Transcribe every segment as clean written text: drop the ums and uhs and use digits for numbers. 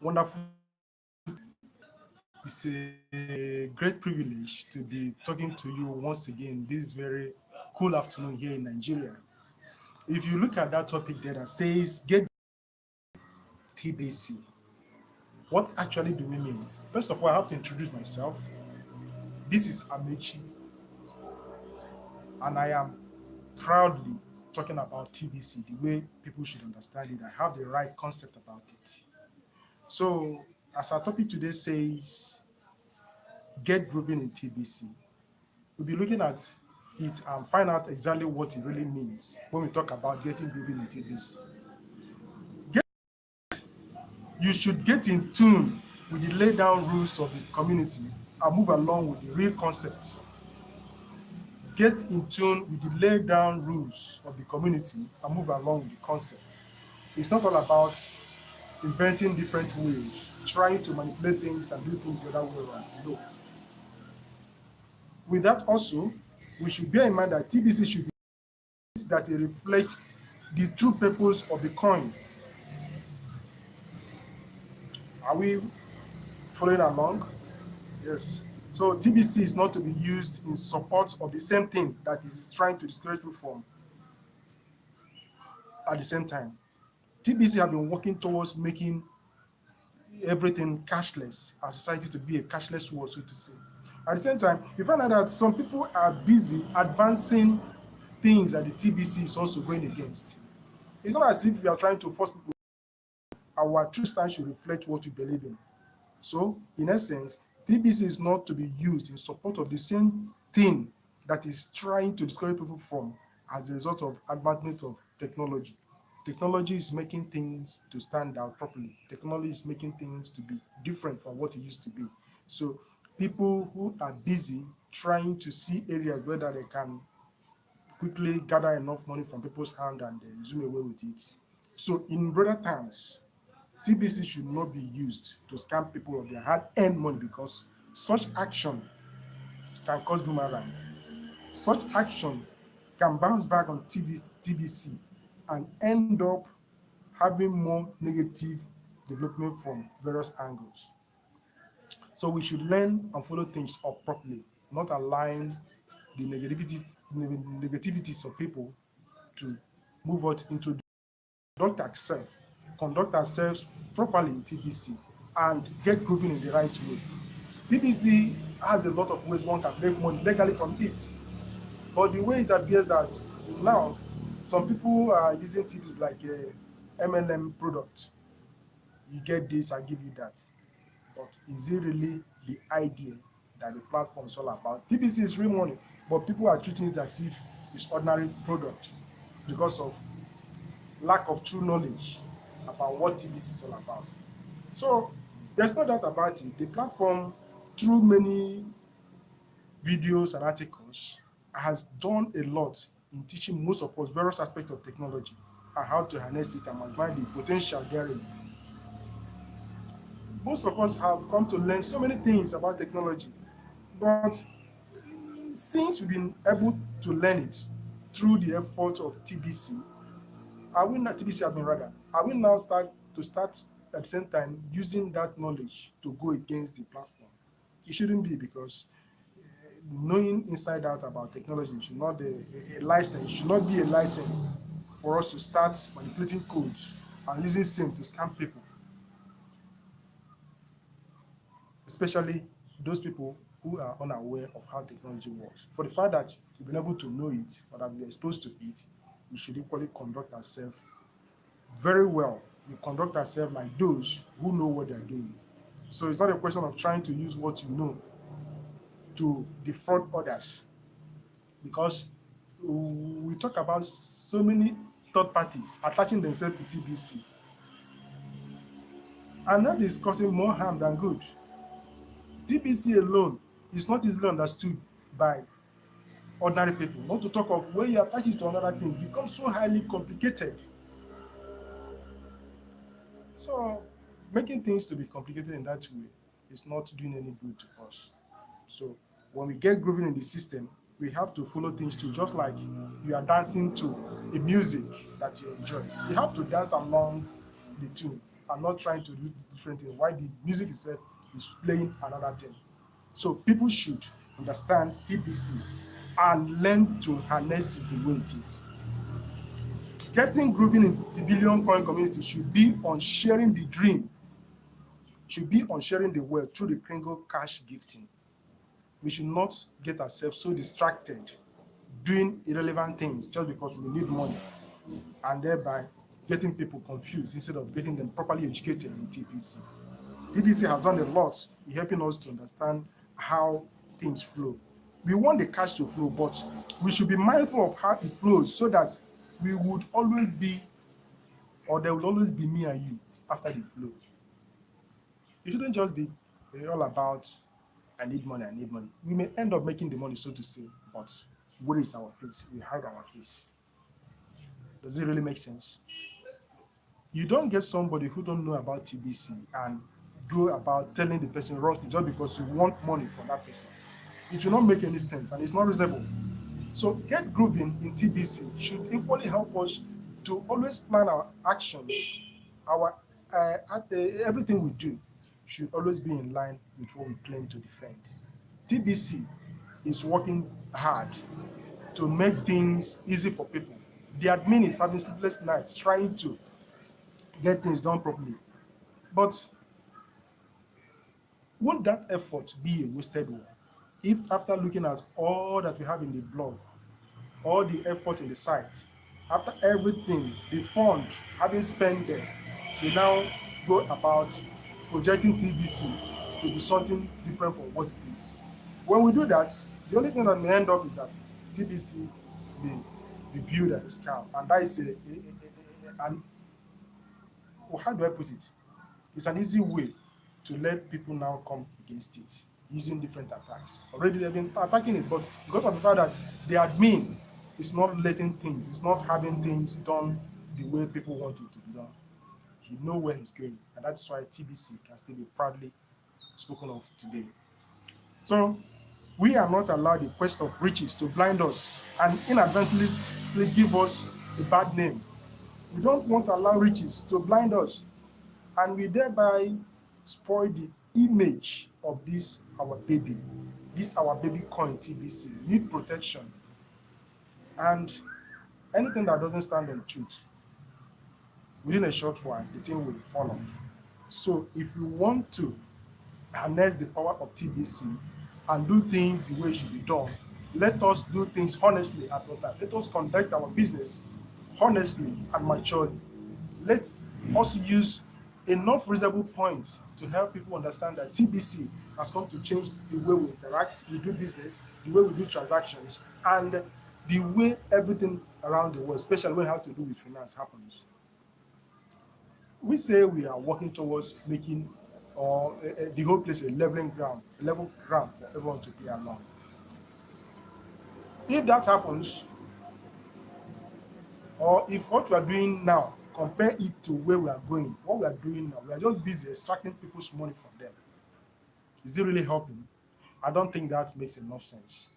Wonderful. It's a great privilege to be talking to you once again this very cool afternoon here in Nigeria. If you look at that topic there that says get TBC, what actually do we mean? First of all, I have to introduce myself. This is Amechi, and I am proudly talking about TBC the way people should understand it. I have the right concept about it. So, as our topic today says, get grooving in TBC, we'll be looking at it and find out exactly what it really means when we talk about getting grooving in TBC. Get, you should get in tune with the laid down rules of the community and move along with the real concept. Get in tune with the laid down rules of the community and move along with the concept. It's not all about inventing different ways, trying to manipulate things and do things the other way around. No. With that also, we should bear in mind that TBC should be that it reflects the true purpose of the coin. Are we following along? Yes. So TBC is not to be used in support of the same thing that is trying to discourage people from at the same time. TBC have been working towards making everything cashless, our society to be a cashless world, so to say. At the same time, you find out that some people are busy advancing things that the TBC is also going against. It's not as if we are trying to force people. Our true stance should reflect what we believe in. So, in essence, TBC is not to be used in support of the same thing that is trying to discourage people from as a result of advancement of technology. Technology is making things to stand out properly. Technology is making things to be different from what it used to be. So people who are busy trying to see areas whether they can quickly gather enough money from people's hand and zoom away with it. So in broader terms, TBC should not be used to scam people of their hard-earned money because such action can cause boomerang. Such action can bounce back on TBC and end up having more negative development from various angles. So we should learn and follow things up properly, not allowing the negativities of people to move us into conduct ourselves properly in TBC and get grooving in the right way. TBC has a lot of ways one can make money legally from it. But the way it appears as now, some people are using TBC like a MLM product. You get this, I give you that. But is it really the idea that the platform is all about? TBC is real money, but people are treating it as if it's ordinary product because of lack of true knowledge about what TBC is all about. So there's no doubt about it. The platform, through many videos and articles, has done a lot in teaching most of us various aspects of technology and how to harness it and maximize the potential therein. Most of us have come to learn so many things about technology, but since we've been able to learn it through the effort of TBC, are we not TBC admin rather? Are we now start at the same time using that knowledge to go against the platform? It shouldn't be because knowing inside out about technology should not a license, should not be a license for us to start manipulating codes and using same to scam people, especially those people who are unaware of how technology works. For the fact that we've been able to know it or have been exposed to it, we should equally conduct ourselves very well. We conduct ourselves like those who know what they're doing. So it's not a question of trying to use what you know to defraud others, because we talk about so many third parties attaching themselves to TBC, and that is causing more harm than good. TBC alone is not easily understood by ordinary people, not to talk of when you attach it to another things, it becomes so highly complicated. So making things to be complicated in that way is not doing any good to us. So when we get grooving in the system, we have to follow things too, just like you are dancing to a music that you enjoy. You have to dance along the tune. are not trying to do different things, while the music itself is playing another thing. So people should understand TBC and learn to harness it the way it is. Getting grooving in the billion coin community should be on sharing the wealth through the Kringle cash gifting. We should not get ourselves so distracted doing irrelevant things just because we need money, and thereby getting people confused instead of getting them properly educated in TBC. TBC has done a lot in helping us to understand how things flow. We want the cash to flow, but we should be mindful of how it flows so that we would always be, or there will always be me and you after the flow. It shouldn't just be all about I need money, I need money. We may end up making the money, so to say, but where is our face? We hide our face. Does it really make sense? You don't get somebody who don't know about TBC and go about telling the person wrongly just because you want money from that person. It will not make any sense and it's not reasonable. So get grooving in TBC should equally help us to always plan our actions. Our everything we do should always be in line with what we claim to defend. TBC is working hard to make things easy for people. The admin is having sleepless nights trying to get things done properly. But won't that effort be a wasted one? If after looking at all that we have in the blog, all the effort in the site, after everything, the fund having spent there, we now go about projecting TBC to be something different from what it is. When we do that, the only thing that may end up is that TBC may be viewed as a scam, and that is an how do I put it? It's an easy way to let people now come against it using different attacks. Already they've been attacking it, but because of the fact that the admin is not letting things, it's not having things done the way people want it to be done, he know where he's going, and that's why TBC can still be proudly spoken of today. So we are not allowed the quest of riches to blind us and inadvertently give us a bad name. We don't want to allow riches to blind us, and we thereby spoil the image of this our baby coin TBC, need protection, and anything that doesn't stand on truth, within a short while, the thing will fall off. So if we want to harness the power of TBC and do things the way it should be done, let us do things honestly at all times. Let us conduct our business honestly and maturely. Let us use enough reasonable points to help people understand that TBC has come to change the way we interact, we do business, the way we do transactions, and the way everything around the world, especially when it has to do with finance, happens. We say we are working towards making the whole place a level ground for everyone to play along. If that happens, or if what we are doing now, compare it to where we are going, what we are doing now, we are just busy extracting people's money from them. Is it really helping? I don't think that makes enough sense.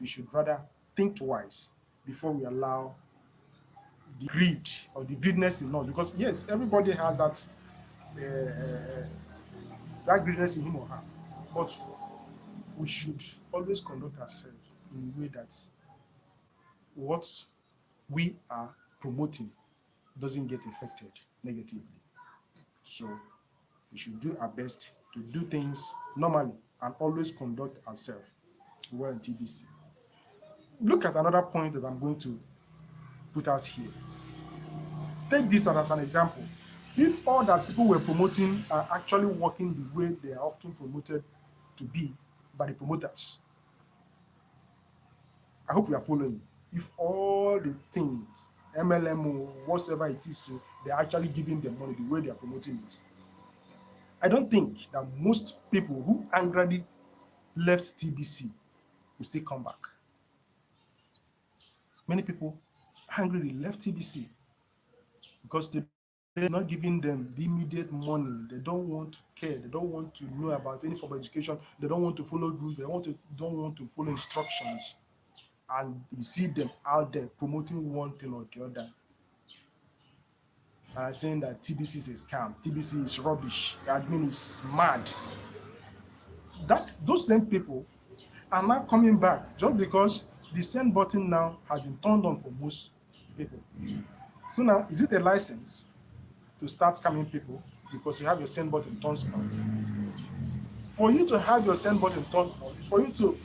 We should rather think twice before we allow the greed or the greediness in us. Because yes, everybody has uh, that greediness in him or her. But we should always conduct ourselves in a way that what we are promoting doesn't get affected negatively. So we should do our best to do things normally and always conduct ourselves well in TBC. Look at another point that I'm going to put out here. Take this as an example. If all that people were promoting are actually working the way they are often promoted to be by the promoters, I hope you are following. If all the things, MLM, whatever it is, so they're actually giving them money the way they are promoting it, I don't think that most people who angrily left TBC will still come back. Many people angrily left TBC because they not giving them the immediate money. They don't want to care. They don't want to know about any form of education. They don't want to follow rules. Don't want to follow instructions. And you see them out there promoting one thing or the other. saying that TBC is a scam, TBC is rubbish, the admin is mad. That's those same people are now coming back just because the send button now has been turned on for most people. So now, is it a license to start scamming people because you have your send button turned on? For you to have your send button turned on, for you to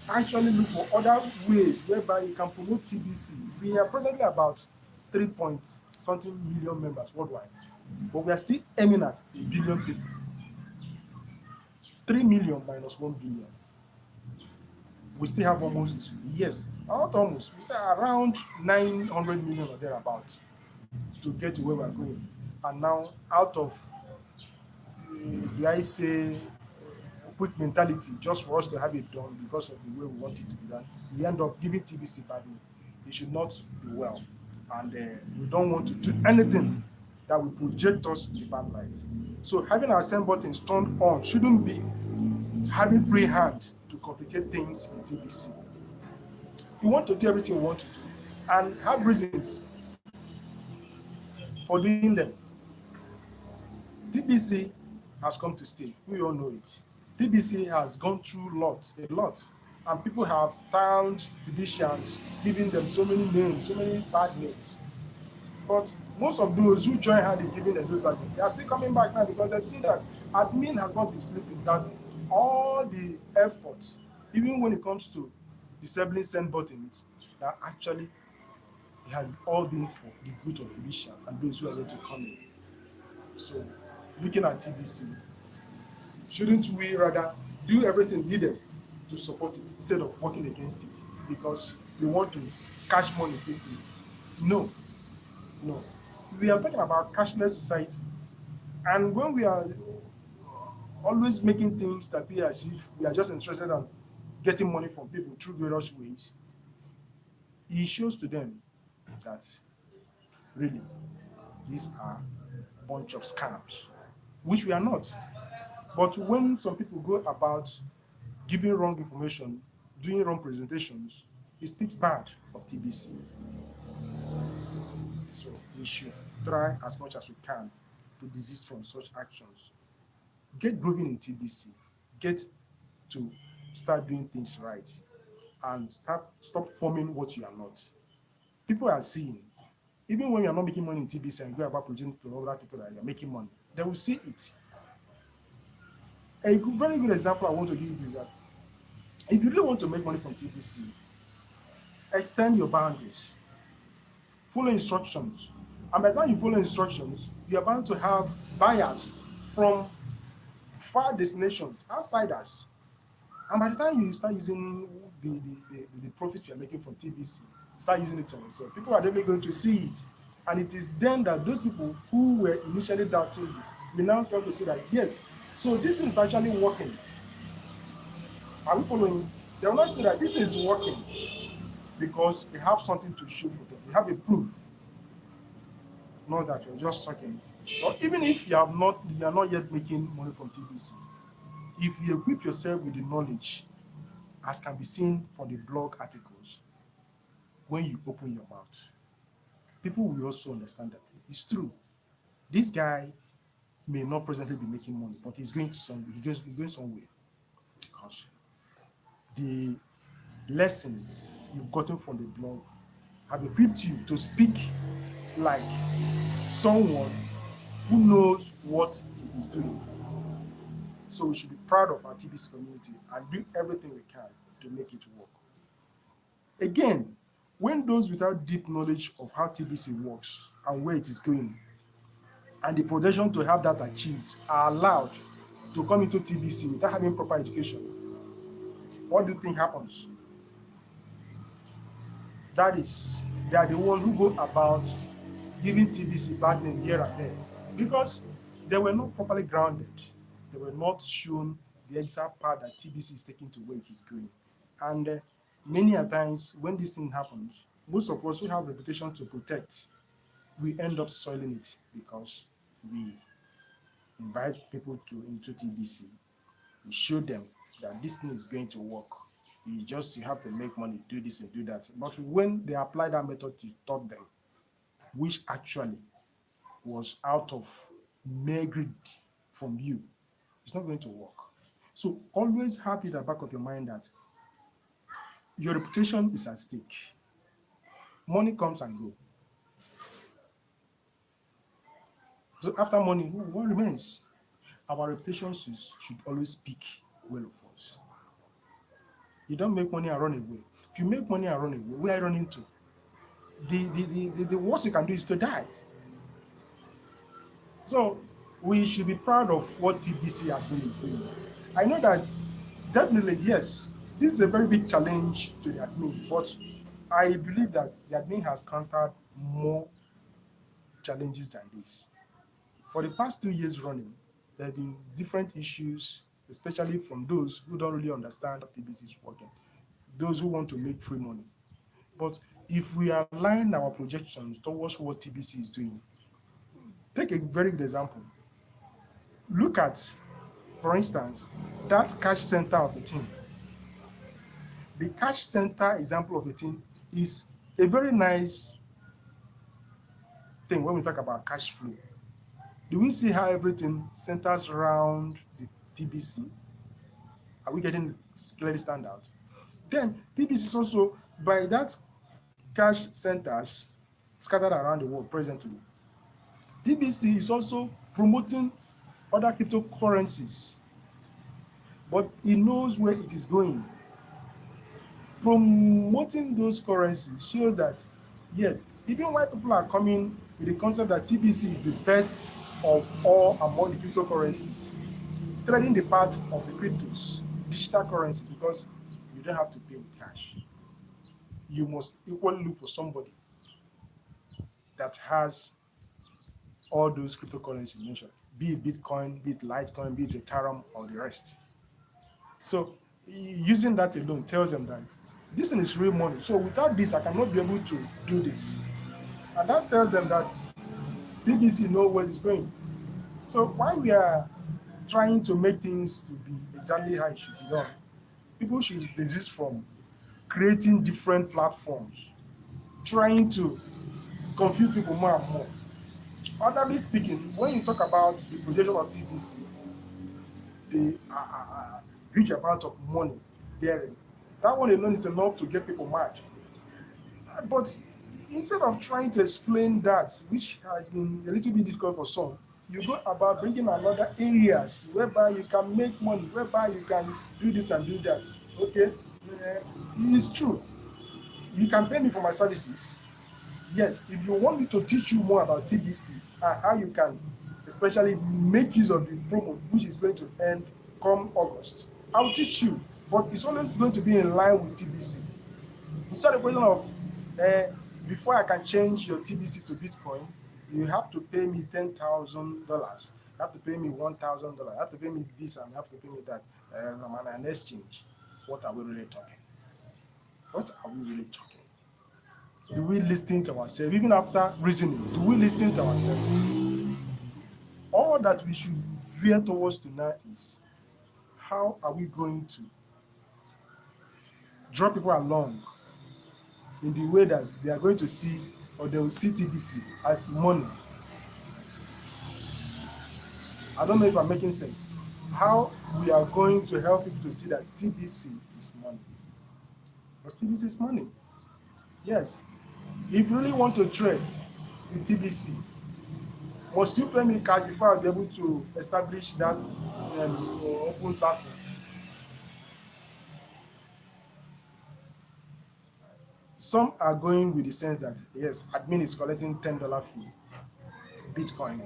actually look for other ways whereby you can promote TBC. We are presently about 3 point something million members worldwide, but we are still aiming at a billion people. 3 million minus 1 billion. We still have almost, yes, not almost, we say around 900 million or thereabout to get to where we're going. And now, out of, do I say, quick mentality, just for us to have it done because of the way we want it to be done, we end up giving TBC bad name. It should not be well. And we don't want to do anything that will project us in the bad light. So having our send buttons turned on shouldn't be having free hand to complicate things in TBC. You want to do everything you want to do and have reasons for doing them. TBC has come to stay. We all know it. TBC has gone through a lot. And people have termed TBCians, giving them so many names, so many bad names. But most of those who join hand in giving them those bad names, they are still coming back now because they've seen that admin has not been sleeping, that all the efforts, even when it comes to disabling send buttons, that actually it has all been for the good of the mission and those who are yet to come in. So, looking at TBC, shouldn't we rather do everything needed to support it instead of working against it because we want to cash money quickly? No, no. We are talking about cashless society, and when we are always making things that appear as if we are just interested in getting money from people through various ways, it shows to them that really these are a bunch of scams, which we are not. But when some people go about giving wrong information, doing wrong presentations, it speaks bad of TBC. So we should try as much as we can to desist from such actions. Get grooving in TBC. Get to start doing things right and stop forming what you are not. People are seeing, even when you are not making money in TBC and you go about presenting to other people that you are making money, they will see it. Very good example I want to give you is that if you really want to make money from TBC, extend your boundaries, follow instructions. And by the time you follow instructions, you are bound to have buyers from far destinations, outsiders. And by the time you start using the profit you are making from TBC, start using it on yourself, people are definitely going to see it. And it is then that those people who were initially doubting you will now start to say that, yes, so this is actually working. Are we following? They will not say that this is working because they have something to show for them. They have a proof, not that you're just talking. Or even if you are not yet making money from TBC, if you equip yourself with the knowledge, as can be seen from the blog articles, when you open your mouth, people will also understand that it's true. This guy may not presently be making money, but he's going to he's going somewhere because the lessons you've gotten from the blog have equipped you to speak like someone who knows what he is doing. So we should be proud of our TBC community and do everything we can to make it work. Again, when those without deep knowledge of how TBC works and where it is going, and the projection to have that achieved are allowed to come into TBC without having proper education, what do you think happens? That is, they are the ones who go about giving TBC bad name here and there because they were not properly grounded. They were not shown the exact path that TBC is taking to where it is going. And many a times when this thing happens, most of us who have reputation to protect, we end up soiling it because we invite people to into TBC. We show them that this thing is going to work. You have to make money, do this and do that. But when they apply that method to taught them, which actually was out of mere greed from you, it's not going to work. So always have it at the back of your mind that your reputation is at stake. Money comes and go. So after money, what remains? Our reputation should always speak well of us. You don't make money and run away. If you make money and run away, where are you running to? The worst you can do is to die. So we should be proud of what TBC admin is doing. I know that definitely, yes, this is a very big challenge to the admin, but I believe that the admin has countered more challenges than this. For the past 2 years running, there have been different issues, especially from those who don't really understand how TBC is working, those who want to make free money. But if we align our projections towards what TBC is doing, take a very good example. Look at, for instance, that cash center of a team. The cash center example of a team is a very nice thing when we talk about cash flow. Do we see how everything centers around the TBC? Are we getting clearly stand out? Then TBC is also by that cash centers scattered around the world presently. TBC is also promoting other cryptocurrencies, but it knows where it is going. Promoting those currencies shows that yes, even while people are coming with the concept that TBC is the best of all among the cryptocurrencies, trading the part of the cryptos, digital currency, because you don't have to pay with cash. You must equally look for somebody that has all those cryptocurrencies mentioned, be it Bitcoin, be it Litecoin, be it Ethereum, or the rest. So using that alone tells them that this thing is real money. So without this, I cannot be able to do this. And that tells them that BBC know where it's going. So while we are trying to make things to be exactly how it should be done, people should desist from creating different platforms, trying to confuse people more and more. Otherly speaking, when you talk about the projection of TBC, the huge amount of money therein, that one alone is enough to get people mad. But instead of trying to explain that, which has been a little bit difficult for some, you go about bringing another areas whereby you can make money, whereby you can do this and do that. Okay, it's true. You can pay me for my services. Yes, if you want me to teach you more about TBC and how you can especially make use of the promo, which is going to end come August, I'll teach you. But it's always going to be in line with TBC. It's not a question of uh, before I can change your TBC to Bitcoin, you have to pay me $10,000. You have to pay me $1,000. You have to pay me this and you have to pay me that. And an exchange. What are we really talking? What are we really talking? Do we listen to ourselves? Even after reasoning, do we listen to ourselves? All that we should veer towards tonight is how are we going to draw people along in the way that they are going to see or they will see TBC as money. I don't know if I'm making sense. How we are going to help people to see that TBC is money. Because TBC is money. Yes. If you really want to trade with TBC, must you pay me cash before I'll be able to establish that open platform? Some are going with the sense that yes, admin is collecting $10 fee, Bitcoin.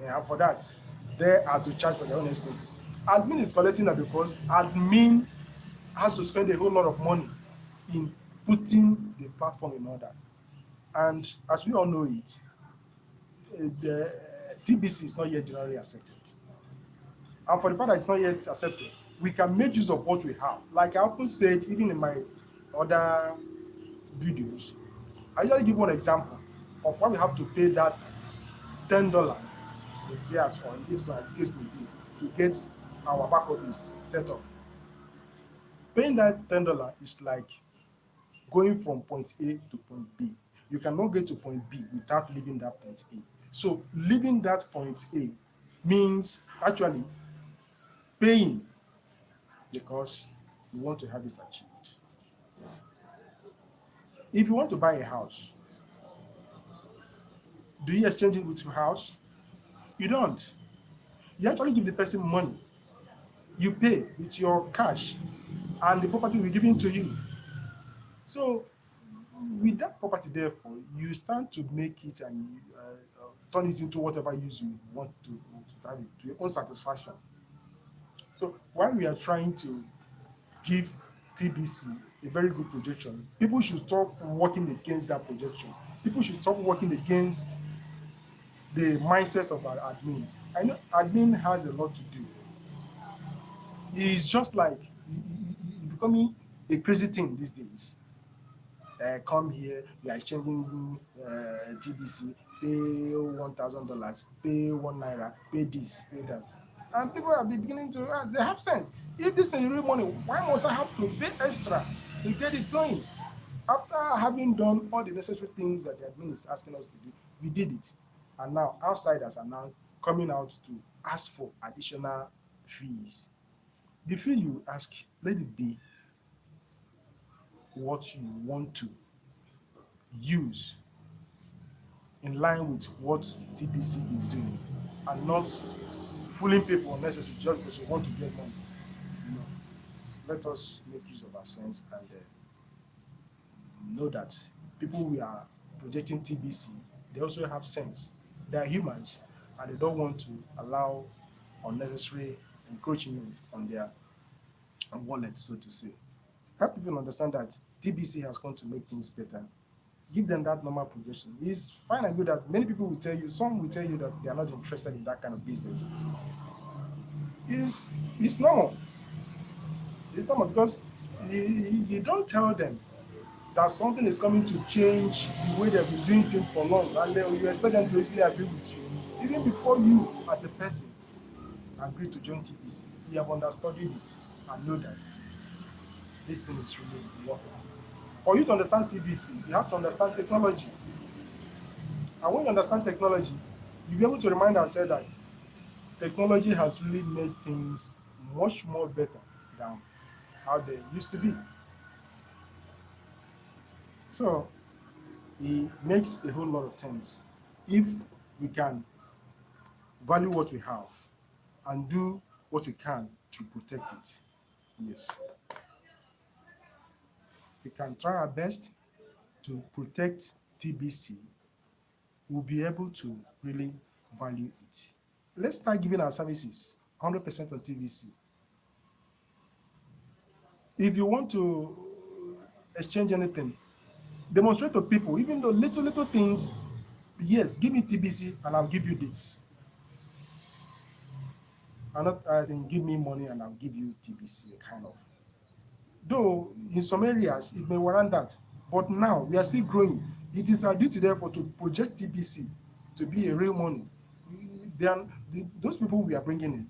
And for that, they are to charge for their own expenses. Admin is collecting that because admin has to spend a whole lot of money in putting the platform in order. And as we all know it, the TBC is not yet generally accepted. And for the fact that it's not yet accepted, we can make use of what we have. Like I often said, even in my other videos, I usually give one example of why we have to pay that $10 in fiat or in Bitcoin, as the case may be, to get our back office set up. Paying that $10 is like going from point A to point B. You cannot get to point B without leaving that point A. So leaving that point A means actually paying because you want to have this achieved. If you want to buy a house, do you exchange it with your house? You don't. You actually give the person money. You pay with your cash, and the property will be given to you. So with that property, therefore, you stand to make it and turn it into whatever use you want to have it to your own satisfaction. So while we are trying to give TBC a very good projection, people should stop working against that projection. People should stop working against the mindsets of our admin. I know admin has a lot to do. It's just like becoming a crazy thing these days. Come here, you are exchanging TBC, pay $1,000, pay one naira, pay this, pay that. And people are beginning to ask, they have sense. If this is real money, why must I have to pay extra to get it going? After having done all the necessary things that the admin is asking us to do, we did it. And now outsiders are now coming out to ask for additional fees. The fee you ask, let it be what you want to use in line with what TBC is doing and not fooling people unnecessarily just because you want to get money. You know, let us make use of our sense and know that people we are projecting TBC, they also have sense. They are humans and they don't want to allow unnecessary encroachment on their wallet, so to say. Help people understand that TBC has come to make things better. Give them that normal projection. It's fine and good that many people will tell you, some will tell you that they are not interested in that kind of business. It's, it's normal. It's normal because you don't tell them that something is coming to change the way they've been doing things for long, and then you expect them to easily agree with you. Even before you, as a person, agree to join TPC, you have understudied it and know that this thing is really working. For you to understand TBC, you have to understand technology. And when you understand technology, you'll be able to remind ourselves that technology has really made things much more better than how they used to be. So it makes a whole lot of sense if we can value what we have and do what we can to protect it. Yes, we can try our best to protect TBC. We'll be able to really value it. Let's start giving our services 100% on TBC. If you want to exchange anything, demonstrate to people, even though little things, yes, give me TBC and I'll give you this. And not as in give me money and I'll give you TBC, kind of. Though in some areas it may warrant that, but now we are still growing. It is our duty therefore to project TBC to be a real money. Those people we are bringing in,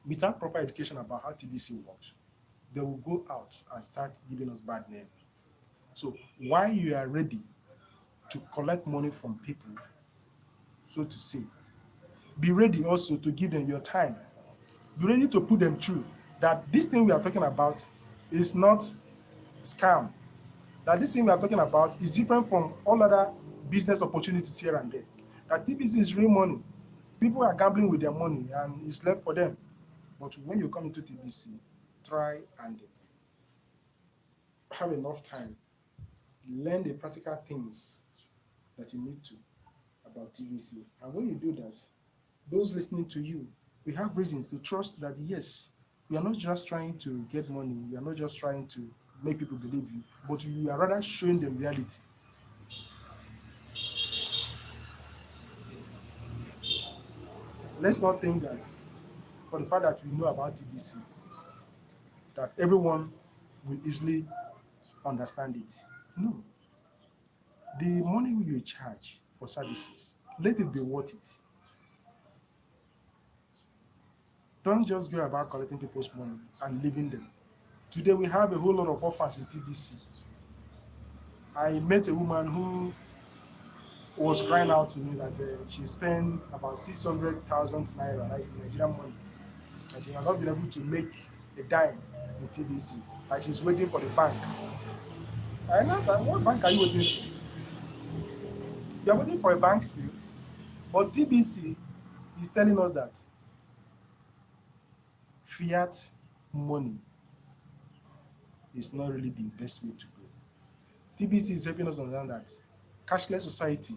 without proper education about how TBC works, they will go out and start giving us bad name. So while you are ready to collect money from people, so to say, be ready also to give them your time. Be ready to put them through that this thing we are talking about is not scam. That this thing we are talking about is different from all other business opportunities here and there. That TBC is real money. People are gambling with their money and it's left for them. But when you come into TBC, try and have enough time. Learn the practical things that you need to about TBC. And when you do that, those listening to you, we have reasons to trust that yes, we are not just trying to get money, we are not just trying to make people believe you, but you are rather showing them reality. Let's not think that for the fact that we know about TBC, that everyone will easily understand it. No. The money you charge for services, let it be worth it. Don't just go about collecting people's money and leaving them. Today we have a whole lot of orphans in TBC. I met a woman who was crying out to me that she spent about 600,000 naira, that's Nigerian money, and she has not been able to make a dime in TBC. Like she's waiting for the bank. And I said, what bank are you waiting for? You're waiting for a bank still. But TBC is telling us that fiat money is not really the best way to go. TBC is helping us understand that cashless society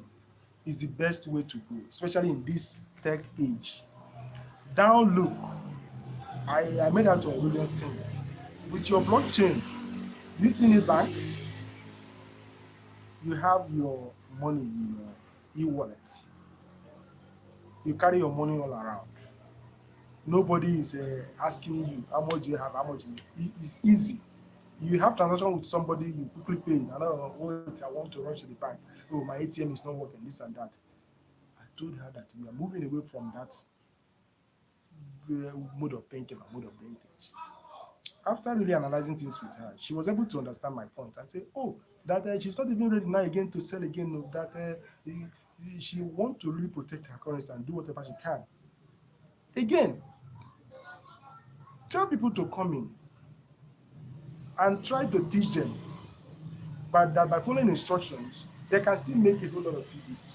is the best way to go, especially in this tech age. Now look, I made out to a brilliant thing. With your blockchain, this thing is bank, you have your money in your e-wallet. You carry your money all around. Nobody is asking you how much you have, how much you. It's easy. You have transaction with somebody, you quickly pay. I don't know, wait, I want to rush to the bank. Oh, my ATM is not working, this and that. I told her that we are moving away from that mode of thinking and mode of doing things. After really analyzing things with her, she was able to understand my point and say, oh, that she's not even ready now again to sell again, no, that she want to really protect her currency and do whatever she can. Again, tell people to come in and try to teach them, but that by following instructions, they can still make a whole lot of TVs.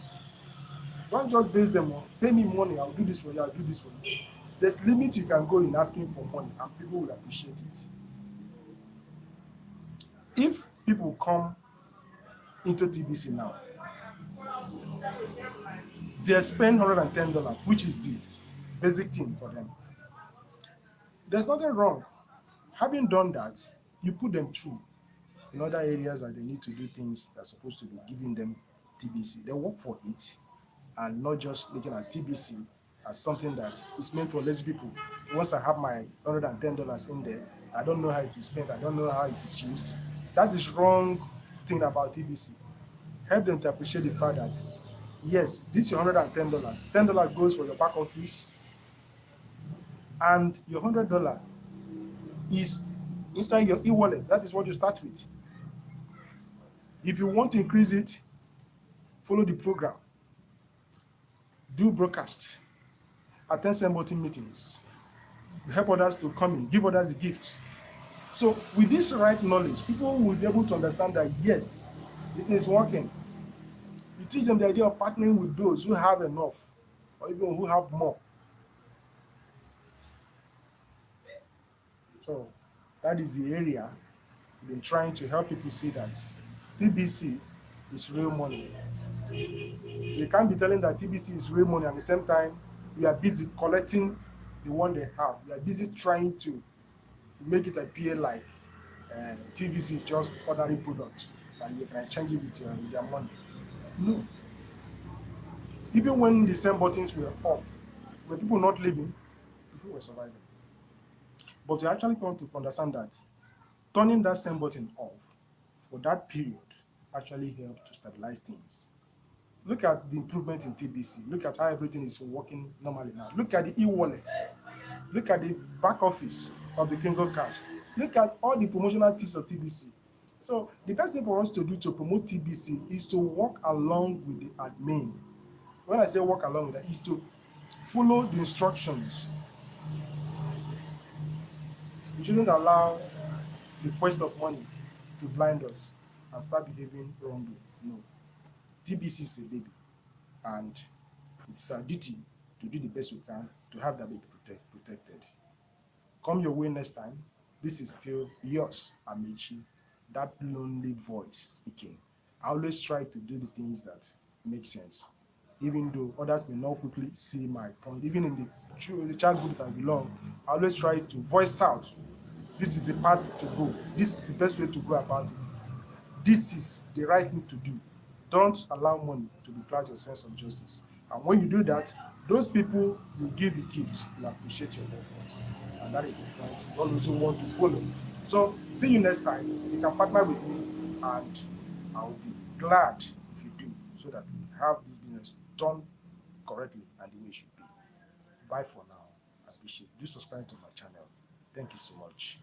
Don't just base them on pay me money, I'll do this for you, I'll do this for you. There's limit you can go in asking for money and people will appreciate it. If people come into TBC now, they spend $110, which is the basic thing for them. There's nothing wrong. Having done that, you put them through in other areas that they need to do things that's supposed to be giving them TBC. They work for it and not just looking at TBC as something that is meant for lazy people. Once I have my $110 in there, I don't know how it is spent, I don't know how it is used. That is wrong thing about TBC. Help them to appreciate the fact that yes, this is your $110. $10 goes for your back office, and your $100 is inside your e-wallet. That is what you start with. If you want to increase it, follow the program, do broadcast, attend same button meetings, help others to come in, give others a gift. So with this right knowledge, people will be able to understand that yes, this is working. You teach them the idea of partnering with those who have enough or even who have more. So that is the area we've been trying to help people see that TBC is real money. You can't be telling that TBC is real money at the same time you are busy collecting the one they have. You are busy trying to make it appear like TBC just ordinary product and you can exchange it with your money. No. Even when the same buttons were off, were people not living, people were surviving. But we actually come to understand that turning that same button off for that period actually helped to stabilize things. Look at the improvement in TBC. Look at how everything is working normally now. Look at the e-wallet. Look at the back office of the Kringle Cash. Look at all the promotional tips of TBC. So the best thing for us to do to promote TBC is to work along with the admin. When I say work along with that, is to follow the instructions. We shouldn't allow the quest of money to blind us and start behaving wrongly. No. TBC is a baby, and it's our duty to do the best we can to have that baby protected. Come your way next time. This is still yours, Amici, that lonely voice speaking. I always try to do the things that make sense, even though others may not quickly see my point. Even in the child group that I belong, I always try to voice out this is the path to go. This is the best way to go about it. This is the right thing to do. Don't allow money to cloud your sense of justice. And when you do that, those people you give the gift will appreciate your effort. And that is the point you also want to follow. So see you next time. You can partner with me and I'll be glad if you do so that we have this business done correctly and the way it should be. Bye for now. I appreciate it. Do subscribe to my channel. Thank you so much.